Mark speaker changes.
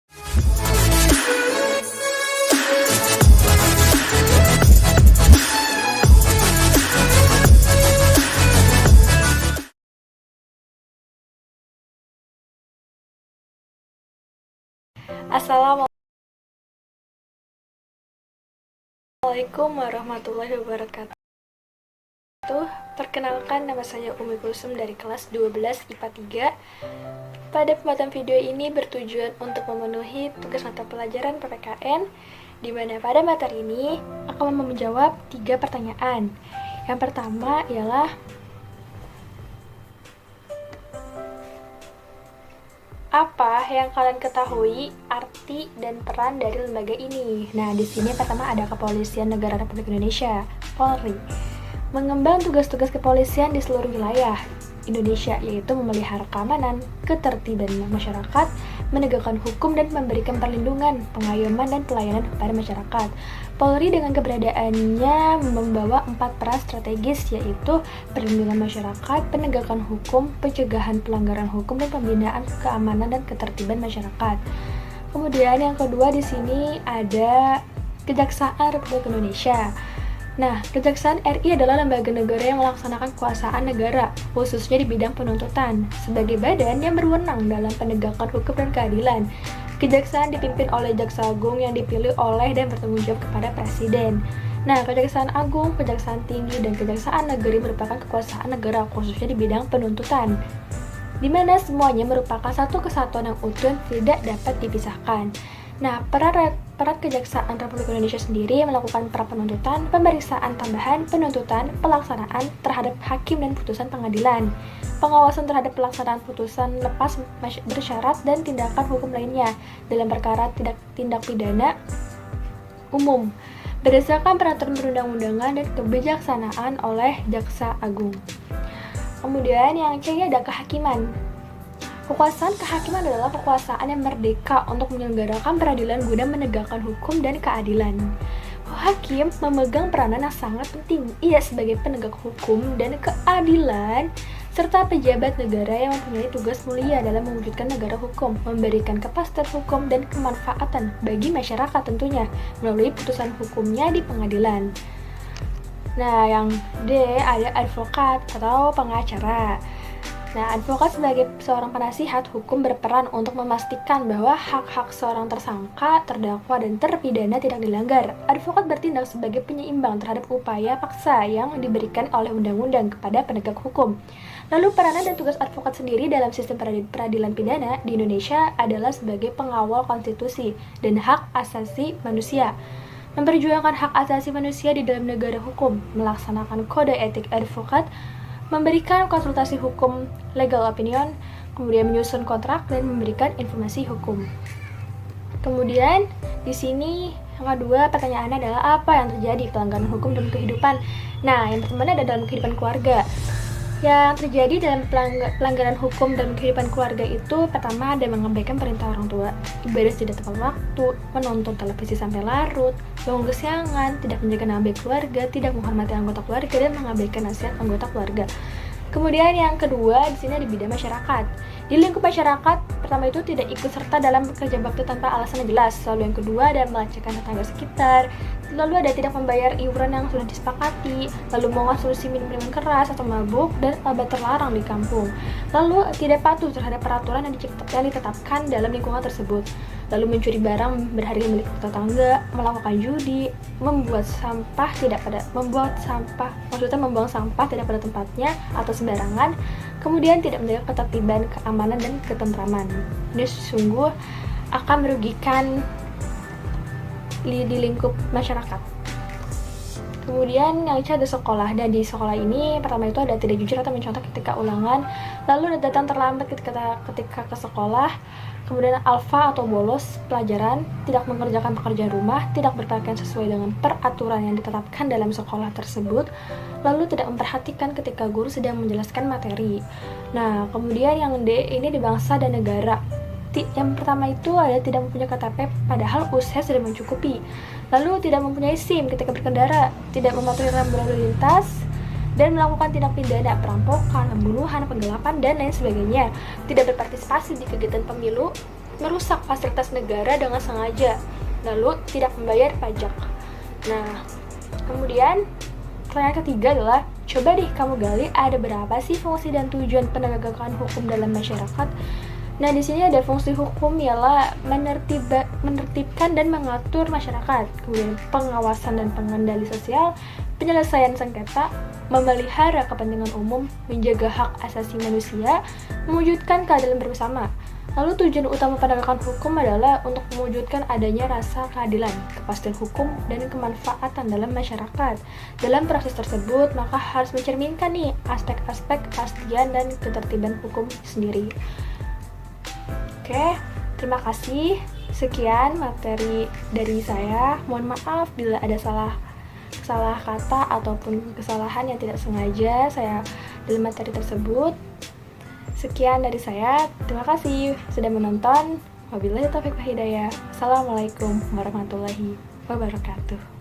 Speaker 1: Assalamualaikum warahmatullahi wabarakatuh. Perkenalkan, nama saya Umi Kulsum dari kelas 12 IPA 3. Pada pembuatan video ini bertujuan untuk memenuhi tugas mata pelajaran PPKN, di mana pada materi ini akan menjawab 3 pertanyaan. Yang pertama ialah apa yang kalian ketahui arti dan peran dari lembaga ini? Nah, di sini pertama ada Kepolisian Negara Republik Indonesia, Polri. Mengemban tugas-tugas kepolisian di seluruh wilayah Indonesia, yaitu memelihara keamanan, ketertiban masyarakat, menegakkan hukum dan memberikan perlindungan, pengayoman dan pelayanan kepada masyarakat. Polri dengan keberadaannya membawa 4 peran strategis, yaitu perlindungan masyarakat, penegakan hukum, pencegahan pelanggaran hukum dan pembinaan keamanan dan ketertiban masyarakat. Kemudian yang kedua di sini ada Kejaksaan Republik Indonesia. Nah, Kejaksaan RI adalah lembaga negara yang melaksanakan kekuasaan negara, khususnya di bidang penuntutan, sebagai badan yang berwenang dalam penegakan hukum dan keadilan. Kejaksaan dipimpin oleh Jaksa Agung yang dipilih oleh dan bertanggung jawab kepada Presiden. Nah, Kejaksaan Agung, Kejaksaan Tinggi, dan Kejaksaan Negeri merupakan kekuasaan negara, khususnya di bidang penuntutan, di mana semuanya merupakan satu kesatuan yang utuh dan tidak dapat dipisahkan. Nah, peran Kejaksaan Republik Indonesia sendiri melakukan pra penuntutan, pemeriksaan tambahan, penuntutan, pelaksanaan terhadap hakim dan putusan pengadilan, pengawasan terhadap pelaksanaan putusan lepas bersyarat, dan tindakan hukum lainnya dalam perkara tindak pidana umum berdasarkan peraturan perundang-undangan dan kebijaksanaan oleh Jaksa Agung. Kemudian yang C ada kehakiman. Kekuasaan kehakiman adalah kekuasaan yang merdeka untuk menyelenggarakan peradilan guna menegakkan hukum dan keadilan. Hakim memegang peranan yang sangat penting. Ia sebagai penegak hukum dan keadilan serta pejabat negara yang mempunyai tugas mulia dalam mewujudkan negara hukum, memberikan kepastian hukum dan kemanfaatan bagi masyarakat tentunya melalui putusan hukumnya di pengadilan. Nah, yang D ada advokat atau pengacara. Nah, advokat sebagai seorang penasihat hukum berperan untuk memastikan bahwa hak-hak seorang tersangka, terdakwa, dan terpidana tidak dilanggar. Advokat bertindak sebagai penyeimbang terhadap upaya paksa yang diberikan oleh undang-undang kepada penegak hukum. Lalu peranan dan tugas advokat sendiri dalam sistem peradilan pidana di Indonesia adalah sebagai pengawal konstitusi dan hak asasi manusia, memperjuangkan hak asasi manusia di dalam negara hukum, melaksanakan kode etik advokat, memberikan konsultasi hukum legal opinion, kemudian menyusun kontrak dan memberikan informasi hukum. Kemudian di sini yang kedua pertanyaannya adalah apa yang terjadi pelanggaran hukum dalam kehidupan. Nah, yang pertama ada dalam kehidupan keluarga. Yang terjadi dalam pelanggaran hukum dalam kehidupan keluarga itu pertama ada mengabaikan perintah orang tua, ibadah tidak tepat waktu, menonton televisi sampai larut, bangun kesiangan, tidak menjaga nama baik keluarga, tidak menghormati anggota keluarga, dan mengabaikan nasihat anggota keluarga. Kemudian yang kedua di sini ada bidang masyarakat. Di lingkup masyarakat, pertama itu tidak ikut serta dalam kerja bakti tanpa alasan yang jelas. Lalu yang kedua ada melecehkan tetangga sekitar. Lalu ada tidak membayar iuran yang sudah disepakati. Lalu mengonsumsi minuman keras atau mabuk dan obat terlarang di kampung. Lalu tidak patuh terhadap peraturan yang ditetapkan dalam lingkungan tersebut. Lalu mencuri barang berharga milik tetangga, melakukan judi, membuang sampah tidak pada tempatnya atau sembarangan, kemudian tidak menjaga ketertiban, keamanan, dan ketentraman. Ini sungguh akan merugikan di lingkup masyarakat. Kemudian yang ada sekolah, dan di sekolah ini pertama itu ada tidak jujur atau mencontoh ketika ulangan, lalu ada datang terlambat ketika ke sekolah, kemudian alfa atau bolos pelajaran, tidak mengerjakan pekerjaan rumah, tidak berpakaian sesuai dengan peraturan yang ditetapkan dalam sekolah tersebut, lalu tidak memperhatikan ketika guru sedang menjelaskan materi. Nah, kemudian yang D ini di bangsa dan negara. Yang pertama itu ada tidak mempunyai KTP padahal usia sudah mencukupi, lalu tidak mempunyai SIM ketika berkendara, tidak mematuhi rambu lalu lintas, dan melakukan tindak pidana perampokan, pembunuhan, penggelapan, dan lain sebagainya, tidak berpartisipasi di kegiatan pemilu, merusak fasilitas negara dengan sengaja, lalu tidak membayar pajak. Nah, kemudian pertanyaan ketiga adalah, coba deh kamu gali ada berapa sih fungsi dan tujuan penegakan hukum dalam masyarakat. Nah, di sini ada fungsi hukum ialah menertibkan dan mengatur masyarakat, kemudian pengawasan dan pengendali sosial, penyelesaian sengketa, memelihara kepentingan umum, menjaga hak asasi manusia, mewujudkan keadilan bersama. Lalu tujuan utama penegakan hukum adalah untuk mewujudkan adanya rasa keadilan, kepastian hukum, dan kemanfaatan dalam masyarakat. Dalam proses tersebut, maka harus mencerminkan nih aspek-aspek kepastian dan ketertiban hukum sendiri. Oke, terima kasih. Sekian materi dari saya. Mohon maaf bila ada salah kata ataupun kesalahan yang tidak sengaja saya dalam materi tersebut. Sekian dari saya. Terima kasih sudah menonton. Wabillahi taufiq wal hidayah. Assalamualaikum warahmatullahi wabarakatuh.